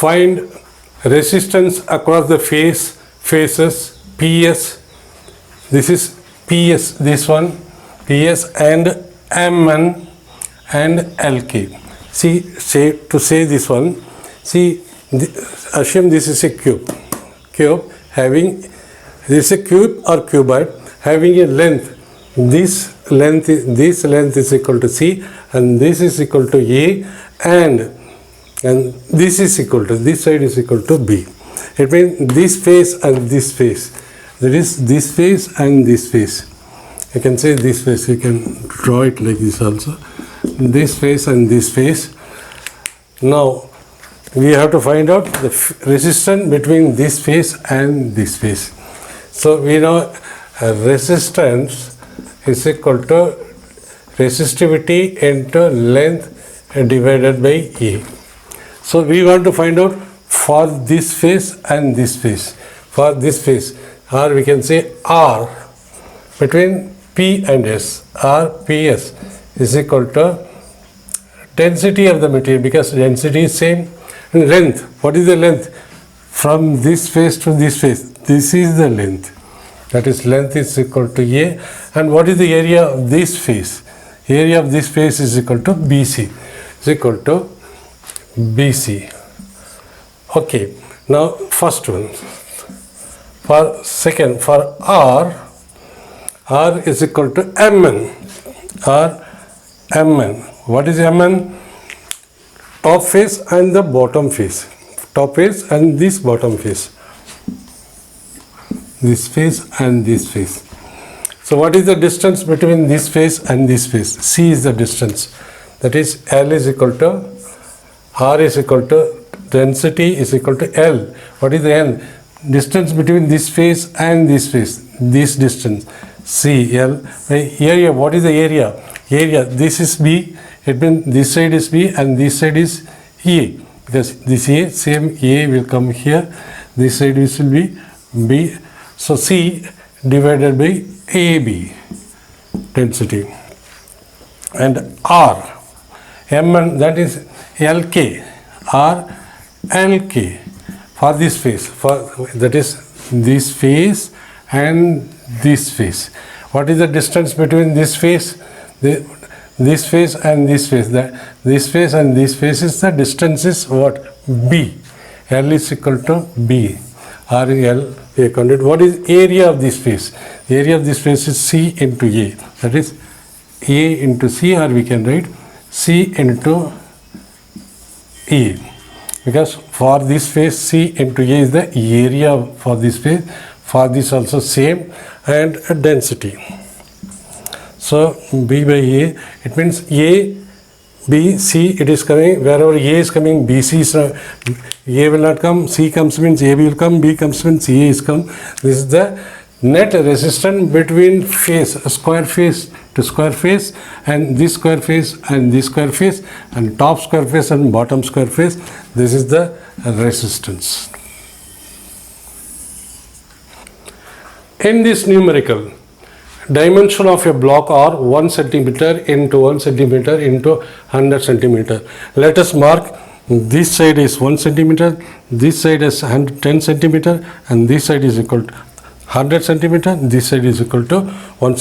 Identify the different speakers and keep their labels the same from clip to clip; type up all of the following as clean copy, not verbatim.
Speaker 1: find resistance across the faces PS. This is PS, this one PS and MN and LK. See, to say this one, see, assume this is a cube having, this is a cube or cuboid having a length. This length is equal to C, and this is equal to A, and this is equal to, this side is equal to B. It means this face and this face. That is this face and this face. You can say this face, you can draw it like this also. This face and this face. Now we have to find out the resistance between this face and this face. So we know resistance is equal to resistivity into length divided by A. So we want to find out for this face and this face. For this face, or we can say R between P and S, or PS is equal to density of the material, because density is same. And length, what is the length? From this face to this face, this is the length. That is, length is equal to A. And what is the area of this face? Area of this face is equal to BC. Is equal to BC. Okay, now first one. For second, for R is equal to Mn. or Mn. What is Mn? Top face and the bottom face. Top face and this bottom face. This face and this face. So what is the distance between this face and this face? C is the distance. That is, L is equal to, R is equal to, density is equal to L. What is the L? Distance between this face and this face. This distance. C, L. Area, what is the area? Area, this is B. It means this side is B and this side is A. Because this A, same A will come here. This side will be B. So C divided by AB, density. And R, Mn, that is LK, or LK for this face. That is this face and this face. What is the distance between this face? This face and this face. This face and this face is the distance is what? B. L is equal to B. R L A conjugate. What is area of this face? The area of this face is C into A. That is A into C, or we can write C into A. Because for this face, C into A is the area for this face. For this also same, and density. So B by A, it means A, B, C, it is coming, wherever A is coming, BC is, A will not come, C comes means AB will come, B comes means A is come. This is the net resistance between face, square face to square face, and this square face and this square face, and top square face and bottom square face. This is the resistance. In this numerical, dimension of a block are 1 centimeter into 1 centimeter into 100 centimeter. Let us mark this side is 1 centimeter, this side is 10 centimeter, and this side is equal to 100 centimeter, this side is equal to 1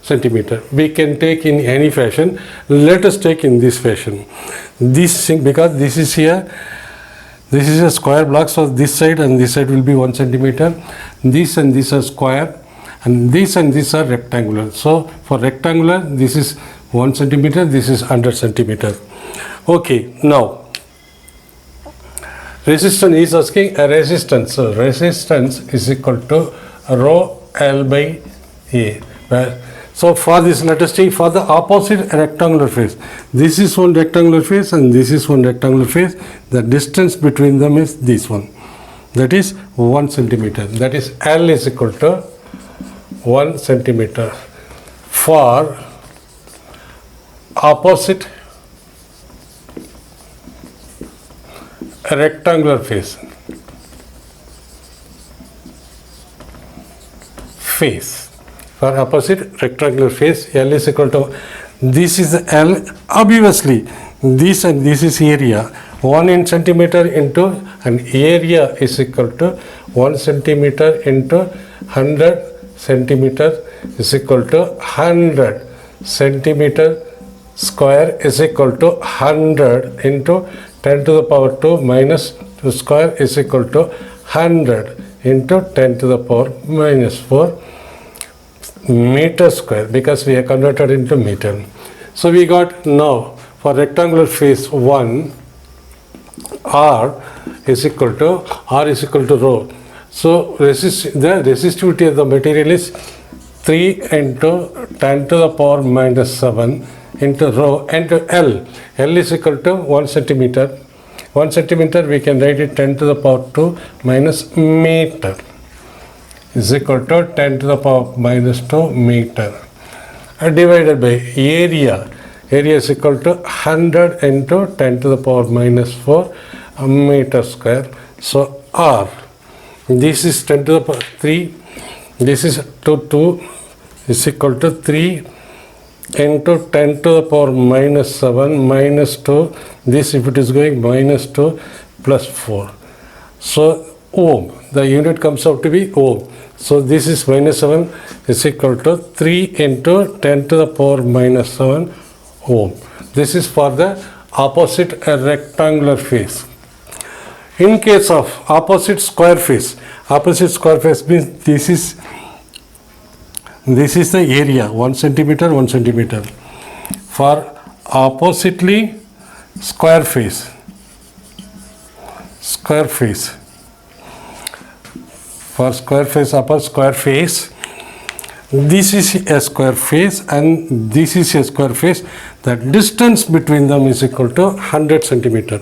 Speaker 1: centimeter. We can take in any fashion. Let us take in this fashion. This thing, because this is here, this is a square block, so this side and this side will be 1 centimeter. This and this are square, and this are rectangular. So for rectangular, this is 1 centimeter, this is 100 centimeter. Okay, now resistance is asking a resistance. So resistance is equal to rho L by A. So for this, let us take for the opposite rectangular face. This is one rectangular face and this is one rectangular face. The distance between them is this one. That is 1 centimeter. That is L is equal to 1 centimeter for opposite rectangular face. For opposite rectangular face, L is equal to, this is L, obviously this and this is area. 1 in centimeter into an area is equal to 1 centimeter into 100 centimeter is equal to 100 centimeter square is equal to 100 into 10 to the power 2 minus 2 square is equal to 100 into 10 to the power minus 4 meter square, because we are converted into meter. So we got now for rectangular face 1, R is equal to rho. So the resistivity of the material is 3 into 10 to the power minus 7 into rho into L. L is equal to 1 centimeter. 1 centimeter we can write it 10 to the power 2 minus meter is equal to 10 to the power minus 2 meter divided by area. Area is equal to 100 into 10 to the power minus 4 meter square. So R, this is 10 to the power 3, this is 2 is equal to 3 into 10 to the power minus 7 minus 2, this if it is going minus 2 plus 4. So ohm, the unit comes out to be ohm. So this is minus 7 is equal to 3 into 10 to the power minus 7 ohm. This is for the opposite rectangular face. In case of opposite square face means this is the area 1 centimeter. For oppositely square face, for square face, upper square face, this is a square face and this is a square face. The distance between them is equal to 100 centimeter.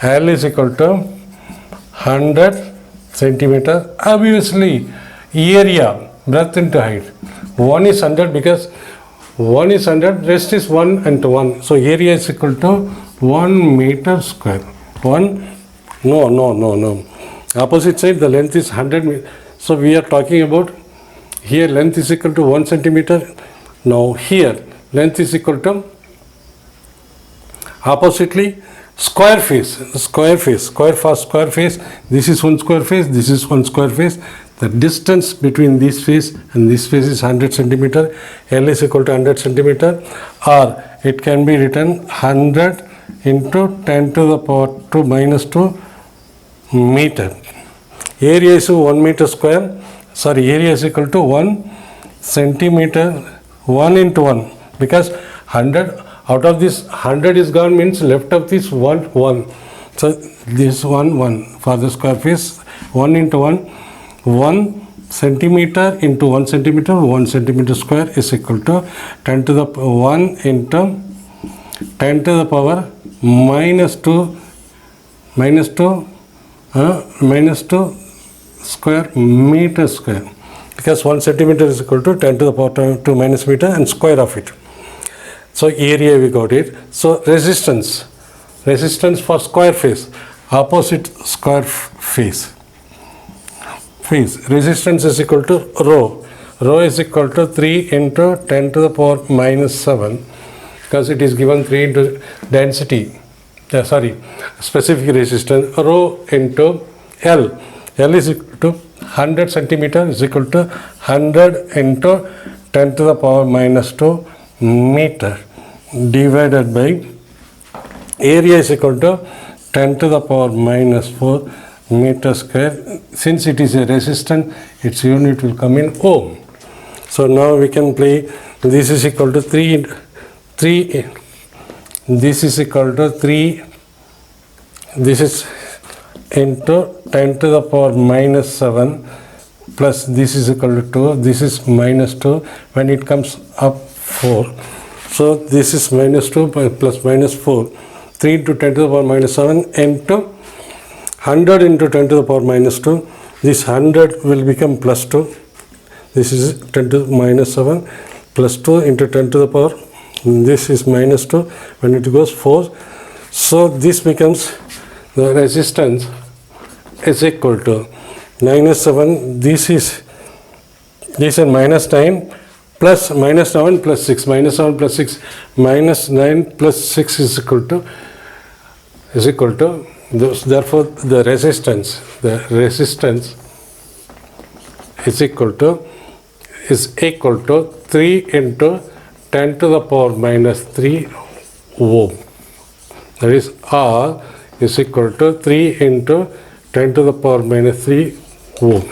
Speaker 1: L is equal to 100 centimeter. Obviously area, breadth into height, 1 is 100 because 1 is 100, rest is 1 into 1. So area is equal to 1 meter square. No. Opposite side the length is 100. So we are talking about here length is equal to 1 centimeter. Now here length is equal to oppositely square face. This is one square face, this is one square face. The distance between this face and this face is 100 centimeter. L is equal to 100 centimeter, or it can be written 100 into 10 to the power 2 minus 2 meter. Area is 1 meter square. Area is equal to 1 centimeter, 1 into 1, because 100 out of this 100 is gone, means left of this 1. So this 1 for the square face, 1 into 1 centimeter into 1 centimeter square is equal to 10 to the 1 into 10 to the power minus 2 square meter square, because 1 centimeter is equal to 10 to the power 2 minus meter and square of it. So area we got it. So resistance for square face, opposite square face, resistance is equal to rho. Rho is equal to 3 into 10 to the power minus 7, because it is given 3 into density, specific resistance, rho into L. L is equal to 100 centimeter is equal to 100 into 10 to the power minus 2 meter divided by area is equal to 10 to the power minus 4 meter square. Since it is a resistance, its unit will come in ohm. So now we can play, this is equal to 3, this is equal to 3, this is into 10 to the power minus 7 plus this is equal to 2, this is minus 2, when it comes up 4. So this is minus 2 plus minus 4, 3 into 10 to the power minus 7 into 100 into 10 to the power minus 2, this 100 will become plus 2, this is 10 to the minus 7 plus 2 into 10 to the power, this is minus 2, when it goes 4. So this becomes the resistance is equal to minus 7, this is minus 9 plus minus 7 plus 6, minus 7 plus 6 minus 9 plus 6 is equal to is equal to, therefore the resistance is equal to 3 into 10 to the power minus 3 ohm. That is R is equal to 3 into 10 to the power minus 3 ohm.